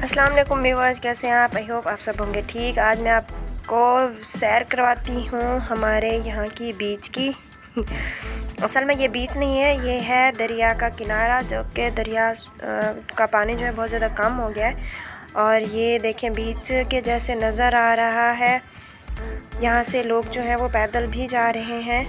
अस्सलाम वालेकुम व्यूअर्स, कैसे हैं आप? आई होप आप सब होंगे ठीक। आज मैं आपको सैर करवाती हूँ हमारे यहाँ की बीच की। असल में ये बीच नहीं है, ये है दरिया का किनारा, जो कि दरिया का पानी जो है बहुत ज़्यादा कम हो गया है। और ये देखें बीच के जैसे नज़र आ रहा है। यहाँ से लोग जो हैं वो पैदल भी जा रहे हैं।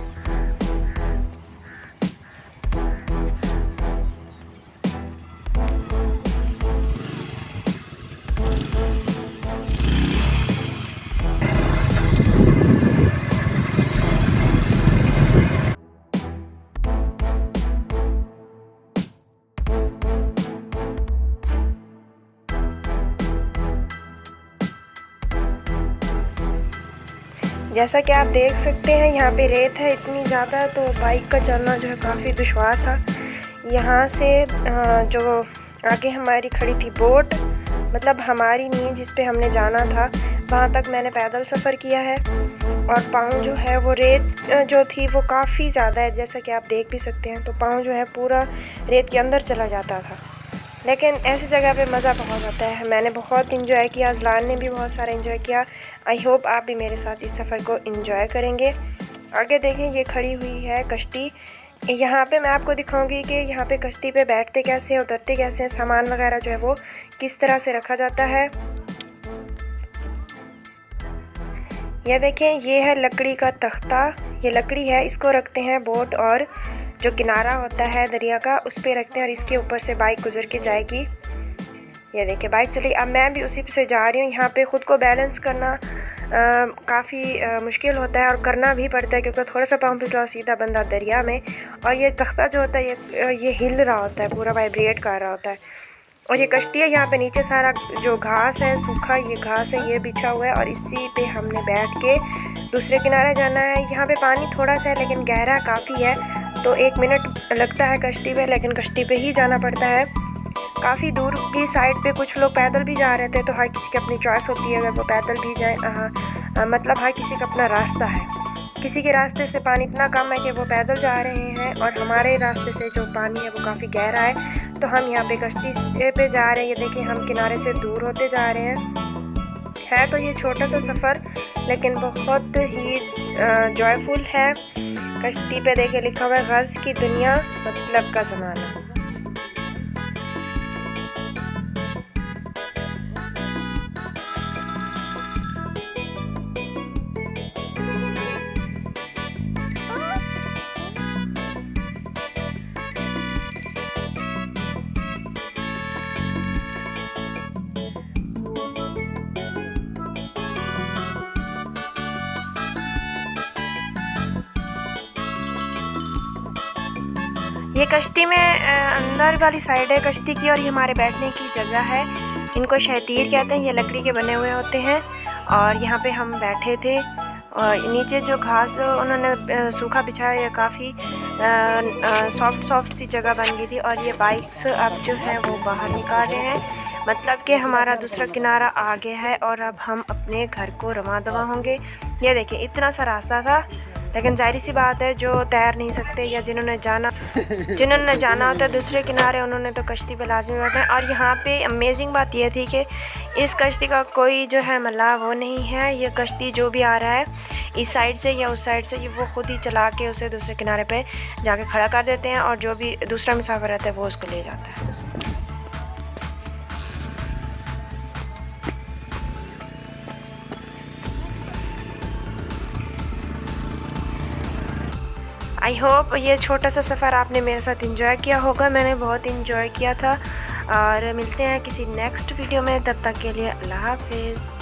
जैसा कि आप देख सकते हैं यहाँ पे रेत है इतनी ज़्यादा, तो बाइक का चलना जो है काफ़ी दुश्वार था। यहाँ से जो आगे हमारी खड़ी थी बोट, मतलब हमारी नहीं, जिस पे हमने जाना था, वहाँ तक मैंने पैदल सफ़र किया है। और पाँव जो है वो रेत जो थी वो काफ़ी ज़्यादा है, जैसा कि आप देख भी सकते हैं। तो पाँव जो है पूरा रेत के अंदर चला जाता था। लेकिन ऐसी जगह पे मज़ा बहुत आता है। मैंने बहुत इंजॉय किया, अज़लान ने भी बहुत सारा इंजॉय किया। आई होप आप भी मेरे साथ इस सफ़र को इंजॉय करेंगे। आगे देखें, ये खड़ी हुई है कश्ती। यहाँ पे मैं आपको दिखाऊंगी कि यहाँ पे कश्ती पे बैठते कैसे हैं, उतरते कैसे हैं, सामान वगैरह जो है वो किस तरह से रखा जाता है। यह देखें, ये है लकड़ी का तख्ता। ये लकड़ी है, इसको रखते हैं बोट और जो किनारा होता है दरिया का, उस पे रखते हैं और इसके ऊपर से बाइक गुजर के जाएगी। ये देखिए बाइक चली। अब मैं भी उसी से जा रही हूँ। यहाँ पे ख़ुद को बैलेंस करना काफ़ी मुश्किल होता है और करना भी पड़ता है, क्योंकि थोड़ा सा पाँव फिसला सीधा बंदा दरिया में। और ये तख्ता जो होता है ये हिल रहा होता है, पूरा वाइब्रेट कर रहा होता है। और ये कश्ती है, यहाँ पे नीचे सारा जो घास है, सूखा ये घास है, ये बिछा हुआ है और इसी पे हमने बैठ के दूसरे किनारे जाना है। यहाँ पे पानी थोड़ा सा है लेकिन गहरा काफ़ी है, तो 1 मिनट लगता है कश्ती पे, लेकिन कश्ती पे ही जाना पड़ता है। काफ़ी दूर की साइड पे कुछ लोग पैदल भी जा रहे थे, तो हर किसी की अपनी चॉइस होती है, अगर वो पैदल भी जाए। मतलब हर किसी का अपना रास्ता है। किसी के रास्ते से पानी इतना कम है कि वो पैदल जा रहे हैं, और हमारे रास्ते से जो पानी है वो काफ़ी गहरा है, तो हम यहाँ पे कश्ती पे जा रहे हैं। ये देखिए हम किनारे से दूर होते जा रहे हैं। तो ये छोटा सा सफ़र लेकिन बहुत ही जॉयफुल है। कश्ती पे देखिए लिखा हुआ है गर्ज़ की दुनिया, मतलब का ज़माना। ये कश्ती में अंदर वाली साइड है कश्ती की, और ये हमारे बैठने की जगह है। इनको शहतीर कहते हैं। ये लकड़ी के बने हुए होते हैं और यहाँ पे हम बैठे थे। और नीचे जो घास उन्होंने सूखा बिछाया, ये काफ़ी सॉफ्ट सी जगह बन गई थी। और ये बाइक्स अब जो है वो बाहर निकाल रहे हैं, मतलब कि हमारा दूसरा किनारा आ गया है और अब हम अपने घर को रवाना दवा होंगे। ये देखिए इतना सा रास्ता था, लेकिन जाहिर सी बात है जो तैर नहीं सकते या जिन्होंने जाना होता है दूसरे किनारे, उन्होंने तो कश्ती पे लाजमी बैठना है। और यहाँ पे अमेजिंग बात यह थी कि इस कश्ती का कोई जो है मल्लाह वो नहीं है। ये कश्ती जो भी आ रहा है इस साइड से या उस साइड से, ये वो ख़ुद ही चला के उसे दूसरे किनारे पे जाके खड़ा कर देते हैं, और जो भी दूसरा मुसाफिर रहता है वो उसको ले जाता है। आई होप ये छोटा सा सफ़र आपने मेरे साथ एंजॉय किया होगा। मैंने बहुत एंजॉय किया था। और मिलते हैं किसी नेक्स्ट वीडियो में, तब तक के लिए अल्लाह हाफ़िज़।